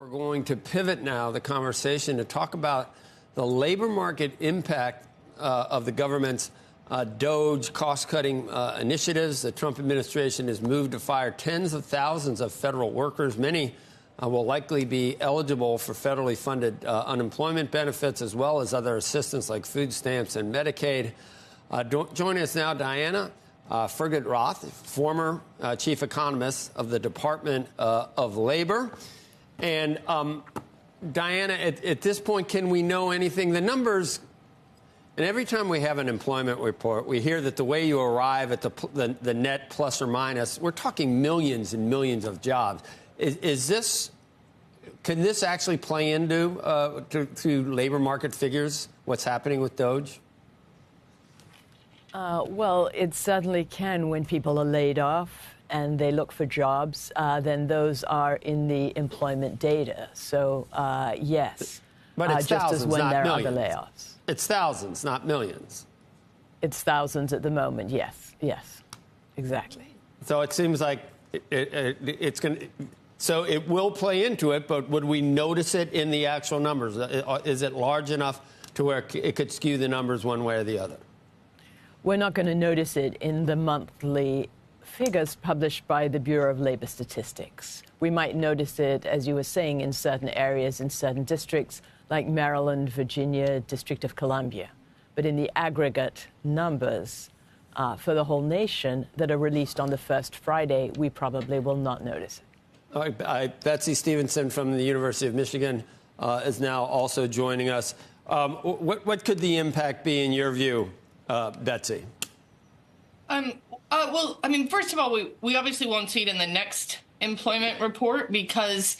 We're going to pivot now the conversation to talk about the labor market impact of the government's DOGE cost-cutting initiatives. The Trump administration has moved to fire tens of thousands of federal workers. Many will likely be eligible for federally funded unemployment benefits, as well as other assistance like food stamps and Medicaid. Joining us now, Diana Fergat-Roth, former chief economist of the Department of Labor. And Diana, at this point, can we know anything? The numbers, and every time we have an employment report, we hear that the way you arrive at the net plus or minus, we're talking millions and millions of jobs. Can this actually play into to labor market figures, what's happening with DOGE? Well, it certainly can when people are laid off and they look for jobs, then those are in the employment data. So, yes. But it's just thousands, as when not there millions. are the layoffs. It's thousands, not millions. It's thousands at the moment, yes. Yes, exactly. So it seems like it's going to... So it will play into it, but would we notice it in the actual numbers? Is it large enough to where it could skew the numbers one way or the other? We're not going to notice it in the monthly figures published by the Bureau of Labor Statistics. We might notice it, as you were saying, in certain areas, in certain districts, like Maryland, Virginia, District of Columbia. But in the aggregate numbers for the whole nation that are released on the first Friday, we probably will not notice it. All right, Betsy Stevenson from the University of Michigan is now also joining us. What could the impact be in your view, Betsy? Well, I mean, first of all, we obviously won't see it in the next employment report because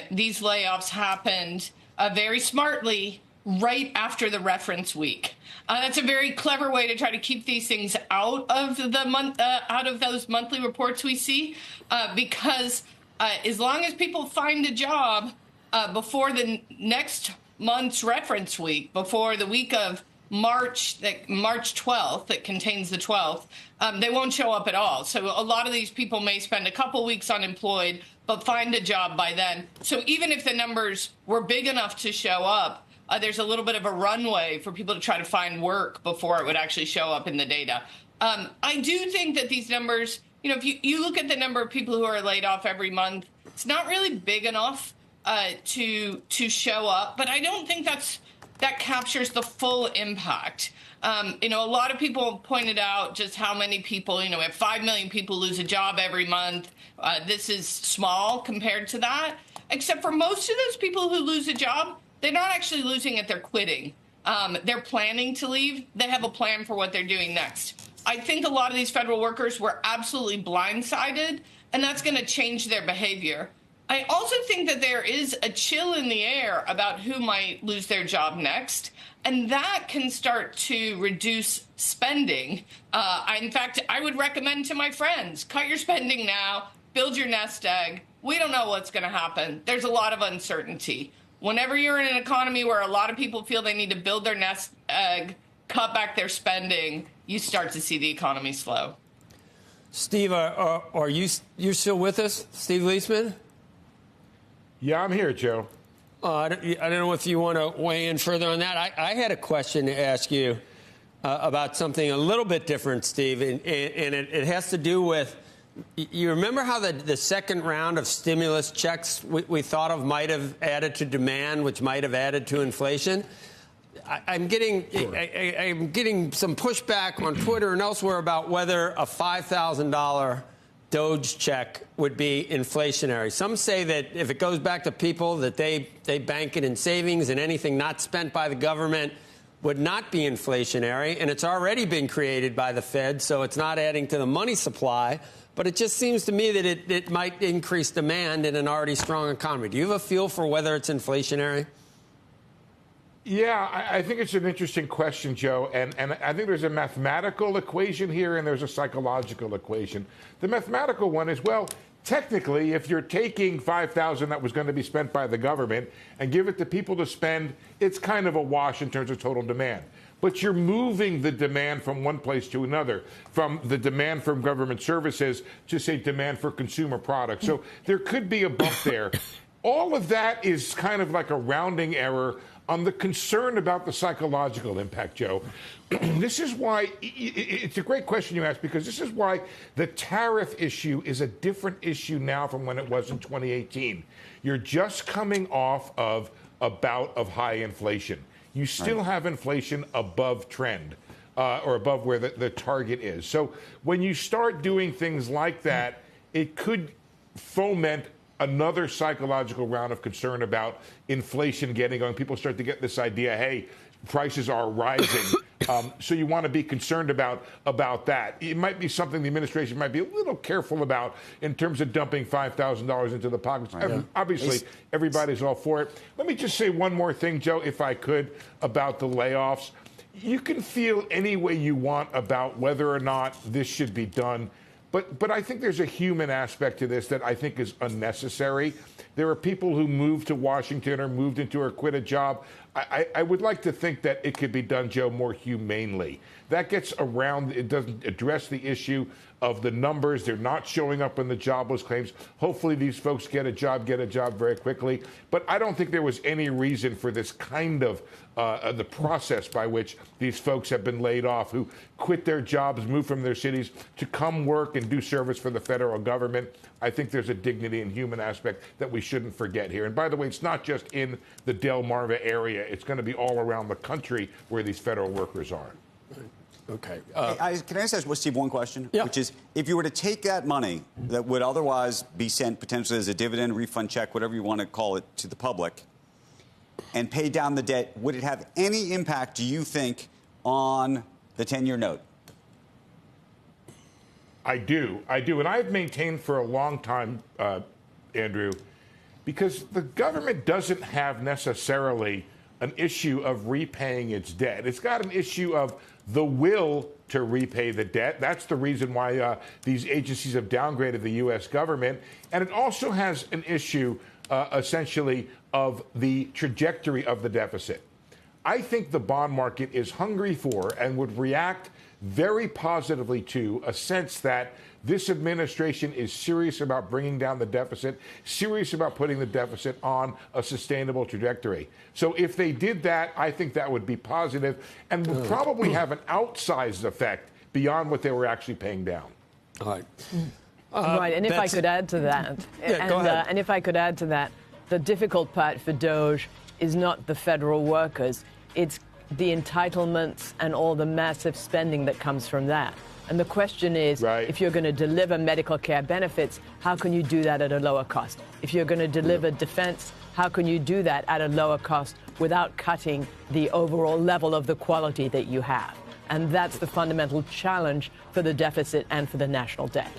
these layoffs happened very smartly right after the reference week. That's a very clever way to try to keep these things out of those monthly reports we see, because as long as people find a job before the next month's reference week, before the week of March 12th, that contains the 12th, they won't show up at all. So a lot of these people may spend a couple weeks unemployed, but find a job by then. So even if the numbers were big enough to show up, there's a little bit of a runway for people to try to find work before it would actually show up in the data. I do think that these numbers, if you look at the number of people who are laid off every month, it's not really big enough to show up, but I don't think that captures the full impact. A lot of people pointed out just how many people, we have 5 million people lose a job every month. This is small compared to that, except for most of those people who lose a job, they're not actually losing it, they're quitting. They're planning to leave. They have a plan for what they're doing next. I think a lot of these federal workers were absolutely blindsided, and that's going to change their behavior. I also think that there is a chill in the air about who might lose their job next, and that can start to reduce spending. In fact, I would recommend to my friends, cut your spending now, build your nest egg. We don't know what's going to happen. There's a lot of uncertainty. Whenever you're in an economy where a lot of people feel they need to build their nest egg, cut back their spending, you start to see the economy slow. Steve, are you still with us? Steve Leisman? Yeah, I'm here, Joe. I don't know if you want to weigh in further on that. I had a question to ask you about something a little bit different, Steve, and it has to do with, you remember how the second round of stimulus checks we thought of might have added to demand, which might have added to inflation? I'm getting some pushback on Twitter and elsewhere about whether a $5,000 DOGE check would be inflationary. Some say that if it goes back to people, that they bank it in savings, and anything not spent by the government would not be inflationary. And it's already been created by the Fed, so it's not adding to the money supply. But it just seems to me that it might increase demand in an already strong economy. Do you have a feel for whether it's inflationary? Yeah, I think it's an interesting question, Joe, and I think there's a mathematical equation here and there's a psychological equation. The mathematical one is, well, technically, if you're taking $5,000 that was going to be spent by the government and give it to people to spend, it's kind of a wash in terms of total demand. But you're moving the demand from one place to another, from the demand from government services to, say, demand for consumer products. So there could be a bump there. all of that is kind of like a rounding error on the concern about the psychological impact, Joe. This is why it's a great question you asked, because this is why the tariff issue is a different issue now from when it was in 2018. You're just coming off of a bout of high inflation. You still have inflation above trend. Or above where the target is. So when you start doing things like that, it could foment another psychological round of concern about inflation getting going. People start to get this idea, hey, prices are rising. So you want to be concerned about that. It might be something the administration might be a little careful about in terms of dumping $5,000 into the pockets. Obviously, everybody's all for it. Let me just say one more thing, Joe, if I could, about the layoffs. You can feel any way you want about whether or not this should be done, but I think there's a human aspect to this that I think is unnecessary. There are people who moved to Washington or moved into or quit a job. I would like to think that it could be done, Joe, more humanely. That gets around, it doesn't address the issue of the numbers. They're not showing up in the jobless claims. Hopefully these folks get a job very quickly. But I don't think there was any reason for this kind of the process by which these folks have been laid off, who quit their jobs, moved from their cities to come work and do service for the federal government. I think there's a dignity and human aspect that we shouldn't forget here. And by the way, it's not just in the Delmarva area. It's going to be all around the country where these federal workers are. Okay. Can I just ask Steve one question? Yeah. Which is, if you were to take that money that would otherwise be sent potentially as a dividend, refund check, whatever you want to call it, to the public, and pay down the debt, would it have any impact, do you think, on the 10-year note? I do. And I've maintained for a long time, Andrew, because the government doesn't have necessarily an issue of repaying its debt. It's got an issue of the will to repay the debt. That's the reason why these agencies have downgraded the U.S. government. And it also has an issue, essentially, of the trajectory of the deficit. I think the bond market is hungry for and would react very positively to a sense that this administration is serious about bringing down the deficit, serious about putting the deficit on a sustainable trajectory. So if they did that, I think that would be positive and would probably have an outsized effect beyond what they were actually paying down. All right. Right, and if I could add to that, go ahead. And if I could add to that, the difficult part for DOGE is not the federal workers, it's the entitlements and all the massive spending that comes from that. And the question is, if you're going to deliver medical care benefits, how can you do that at a lower cost? If you're going to deliver defense, how can you do that at a lower cost without cutting the overall level of the quality that you have? And that's the fundamental challenge for the deficit and for the national debt.